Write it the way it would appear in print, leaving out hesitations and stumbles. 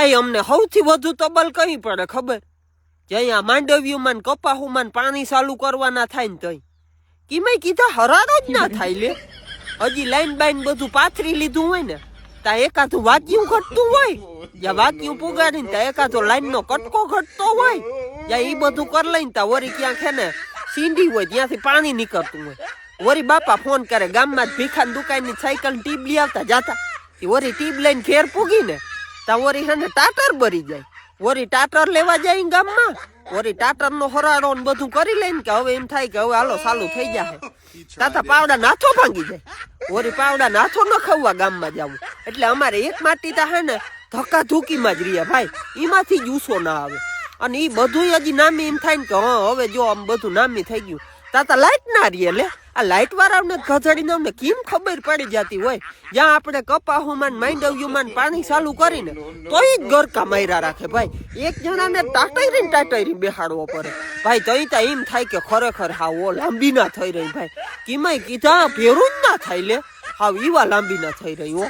ભાઈ અમને સૌથી વધુ તબલ કઈ પડે ખબર? જ્યાં આ માંડવ્યુંમાં કપાહુમાં પાણી ચાલુ કરવાના થાય ને તઈ કિમે કીધા હરારો જ ના થાય લે. હજી લાઈન બાઈન બધું પાથરી લીધું હોય ને તા એકાદું વાક્યું ઘટતું હોય, જ્યાં વાક્યું પુગાડીને તા એકાદો લાઈન નો કટકો ઘટતો હોય, જ્યાં ઈ બધું કરી લઈને તા વરી ક્યાંક હે ને સીંડી હોય ત્યાંથી પાણી નીકળતું હોય. વરી બાપા ફોન કરે ગામમાં જ ભીખાની દુકાનની સાયકલ ટીબ લઈ આવતા જાતા. વરી ટીબ લઈને ઘેર પૂગીને તા વરી હે ને ટાટર ભરી જાય. વરી ટાટર લેવા જાય ગામમાં, વરી ટાટર નો હરાડો ને બધું કરી લઈને કે હવે એમ થાય કે હવે હાલો ચાલુ થઈ જાય. તાતા પાવડા નાથો ભાંગી જાય. વરી પાવડા નાથો ન ખાવા ગામમાં જવું એટલે અમારે એક માટી તા હે ને ધક્કા ધૂકીમાં જ રહ્યા ભાઈ, એમાંથી જ ઊંસો ના આવે. અને એ બધું હજી નામી એમ થાય ને કે હા હવે જો આમ બધું નામી થઈ ગયું તાતા લાઈટ ના રહીએ લે. આ લાઈટ વાળાને ખસડીને અમને કેમ ખબર પડી જતી હોય? જ્યાં આપણે કપાહુમાં માંડવ્યુંમાં પાણી ચાલુ કરીને તોય જ ગરકા માર્યા રાખે ભાઈ. એક જણાને ટાટાઈ બેહાડવો પડે ભાઈ. તઈ તા એમ થાય કે ખરેખર હાવ ઓ લાંબી ના થઈ રહી ભાઈ. કિમાય કીધા ભેરું જ ના થાય લે, હાવ ઈવા લાંબી ના થઈ રહી હો.